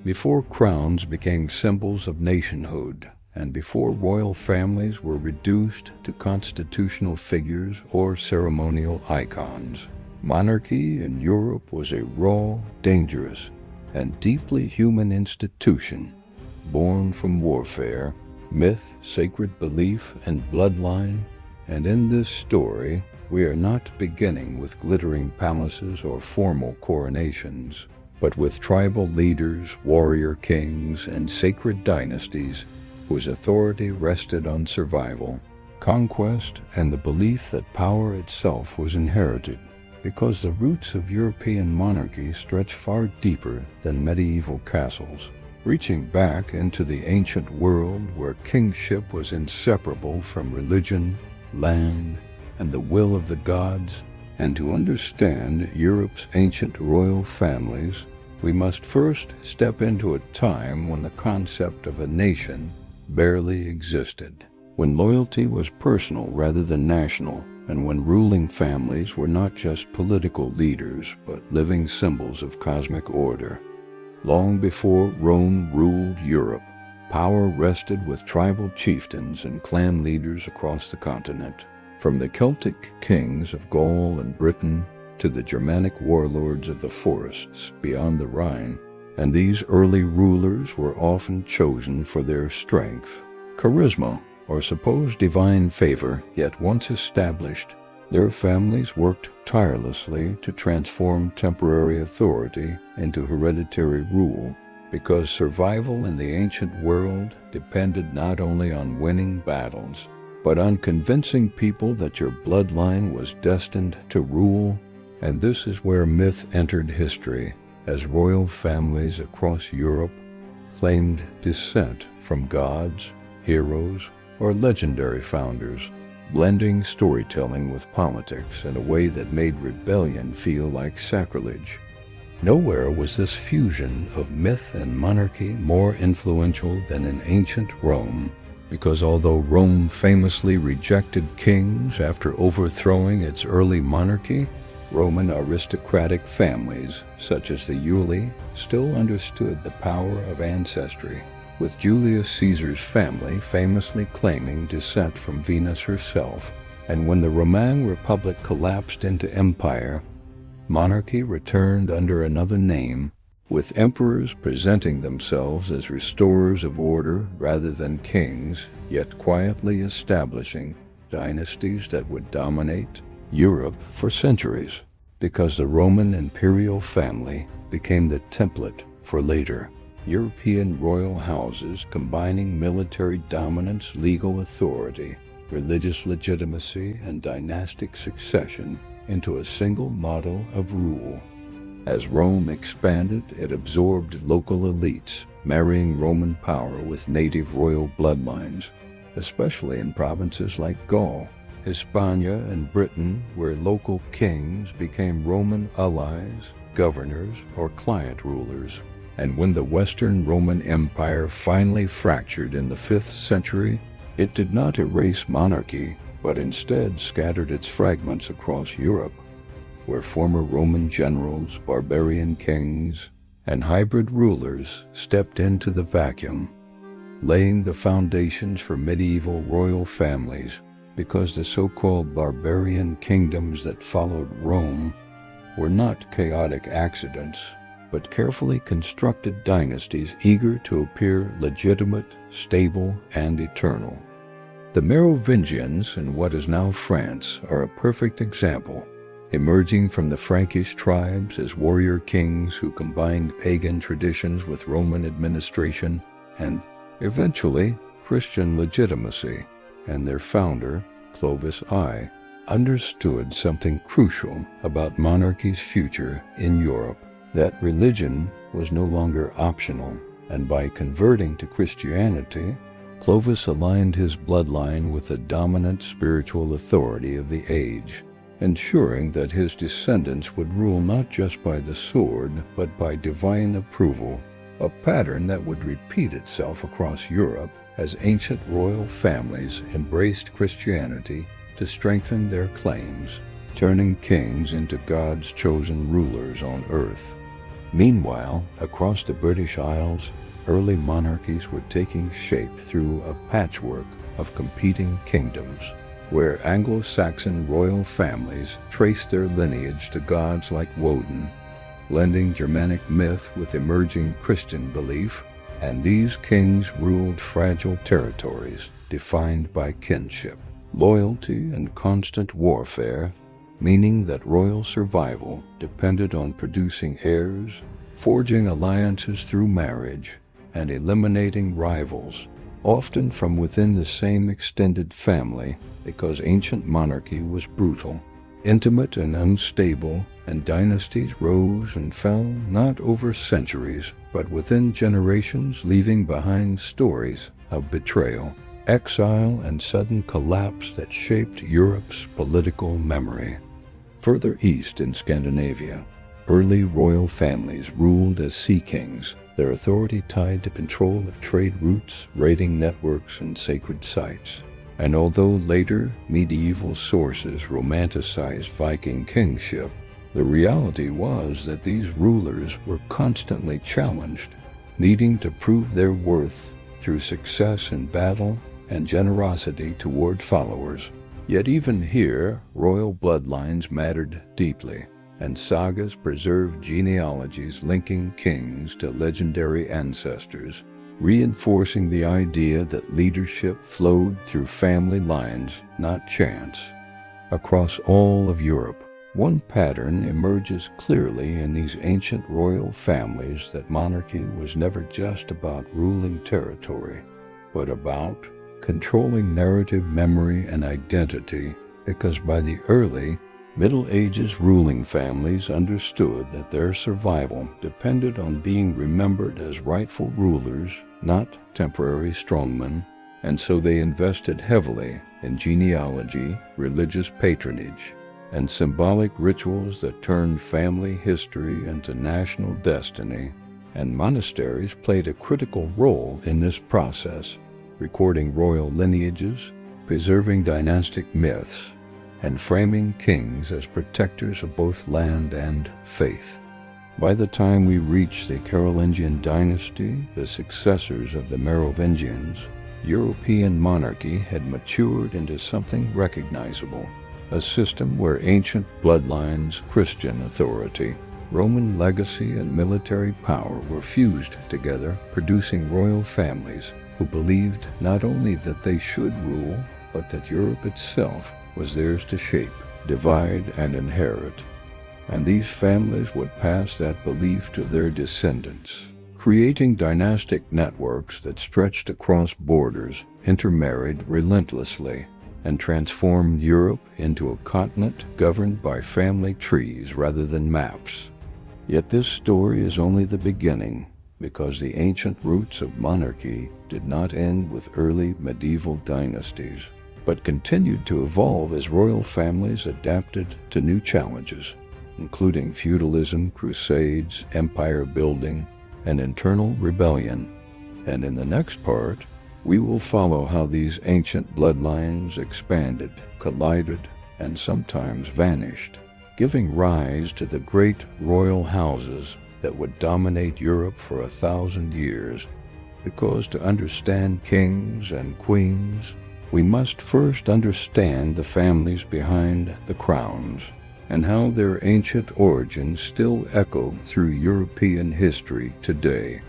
Before crowns became symbols of nationhood, and before royal families were reduced to constitutional figures or ceremonial icons, monarchy in Europe was a raw, dangerous, and deeply human institution, born from warfare, myth, sacred belief, and bloodline. And in this story, we are not beginning with glittering palaces or formal coronations, but with tribal leaders, warrior kings, and sacred dynasties whose authority rested on survival, conquest, and the belief that power itself was inherited, because the roots of European monarchy stretch far deeper than medieval castles, reaching back into the ancient world where kingship was inseparable from religion, land, and the will of the gods. And to understand Europe's ancient royal families, we must first step into a time when the concept of a nation barely existed, when loyalty was personal rather than national, and when ruling families were not just political leaders but living symbols of cosmic order. Long before Rome ruled Europe, power rested with tribal chieftains and clan leaders across the continent, from the Celtic kings of Gaul and Britain to the Germanic warlords of the forests beyond the Rhine. And these early rulers were often chosen for their strength, charisma, or supposed divine favor. Yet once established, their families worked tirelessly to transform temporary authority into hereditary rule, because survival in the ancient world depended not only on winning battles, but on convincing people that your bloodline was destined to rule. And this is where myth entered history, as royal families across Europe claimed descent from gods, heroes, or legendary founders, blending storytelling with politics in a way that made rebellion feel like sacrilege. Nowhere was this fusion of myth and monarchy more influential than in ancient Rome, because although Rome famously rejected kings after overthrowing its early monarchy, Roman aristocratic families, such as the Julii, still understood the power of ancestry, with Julius Caesar's family famously claiming descent from Venus herself. And when the Roman Republic collapsed into empire, monarchy returned under another name, with emperors presenting themselves as restorers of order rather than kings, yet quietly establishing dynasties that would dominate Europe for centuries, because the Roman imperial family became the template for later European royal houses, combining military dominance, legal authority, religious legitimacy, and dynastic succession into a single model of rule. As Rome expanded, it absorbed local elites, marrying Roman power with native royal bloodlines, especially in provinces like Gaul, Hispania, and Britain, where local kings became Roman allies, governors, or client rulers. And when the Western Roman Empire finally fractured in the 5th century, it did not erase monarchy, but instead scattered its fragments across Europe, where former Roman generals, barbarian kings, and hybrid rulers stepped into the vacuum, laying the foundations for medieval royal families, because the so-called barbarian kingdoms that followed Rome were not chaotic accidents, but carefully constructed dynasties eager to appear legitimate, stable, and eternal. The Merovingians in what is now France are a perfect example, emerging from the Frankish tribes as warrior kings who combined pagan traditions with Roman administration and, eventually, Christian legitimacy. And their founder, Clovis I, understood something crucial about monarchy's future in Europe, that religion was no longer optional, and by converting to Christianity, Clovis aligned his bloodline with the dominant spiritual authority of the age, ensuring that his descendants would rule not just by the sword, but by divine approval, a pattern that would repeat itself across Europe as ancient royal families embraced Christianity to strengthen their claims, turning kings into God's chosen rulers on earth. Meanwhile, across the British Isles, early monarchies were taking shape through a patchwork of competing kingdoms, where Anglo-Saxon royal families traced their lineage to gods like Woden, blending Germanic myth with emerging Christian belief, and these kings ruled fragile territories defined by kinship, loyalty, and constant warfare, meaning that royal survival depended on producing heirs, forging alliances through marriage, and eliminating rivals, often from within the same extended family, because ancient monarchy was brutal, intimate, and unstable, and dynasties rose and fell not over centuries, but within generations, leaving behind stories of betrayal, exile, and sudden collapse that shaped Europe's political memory. Further east in Scandinavia, early royal families ruled as sea-kings, their authority tied to control of trade routes, raiding networks, and sacred sites. And although later medieval sources romanticized Viking kingship, the reality was that these rulers were constantly challenged, needing to prove their worth through success in battle and generosity toward followers. Yet even here, royal bloodlines mattered deeply, and sagas preserved genealogies linking kings to legendary ancestors, reinforcing the idea that leadership flowed through family lines, not chance. Across all of Europe, one pattern emerges clearly in these ancient royal families: that monarchy was never just about ruling territory, but about controlling narrative, memory, and identity, because by the early Middle Ages, ruling families understood that their survival depended on being remembered as rightful rulers, not temporary strongmen, and so they invested heavily in genealogy, religious patronage, and symbolic rituals that turned family history into national destiny. And monasteries played a critical role in this process, recording royal lineages, preserving dynastic myths, and framing kings as protectors of both land and faith. By the time we reach the Carolingian dynasty, the successors of the Merovingians, European monarchy had matured into something recognizable, a system where ancient bloodlines, Christian authority, Roman legacy, and military power were fused together, producing royal families who believed not only that they should rule, but that Europe itself was theirs to shape, divide, and inherit. And these families would pass that belief to their descendants, creating dynastic networks that stretched across borders, intermarried relentlessly, and transformed Europe into a continent governed by family trees rather than maps. Yet this story is only the beginning, because the ancient roots of monarchy did not end with early medieval dynasties, but continued to evolve as royal families adapted to new challenges, including feudalism, crusades, empire building, and internal rebellion. And in the next part, we will follow how these ancient bloodlines expanded, collided, and sometimes vanished, giving rise to the great royal houses that would dominate Europe for 1,000 years. Because to understand kings and queens, we must first understand the families behind the crowns, and how their ancient origins still echo through European history today.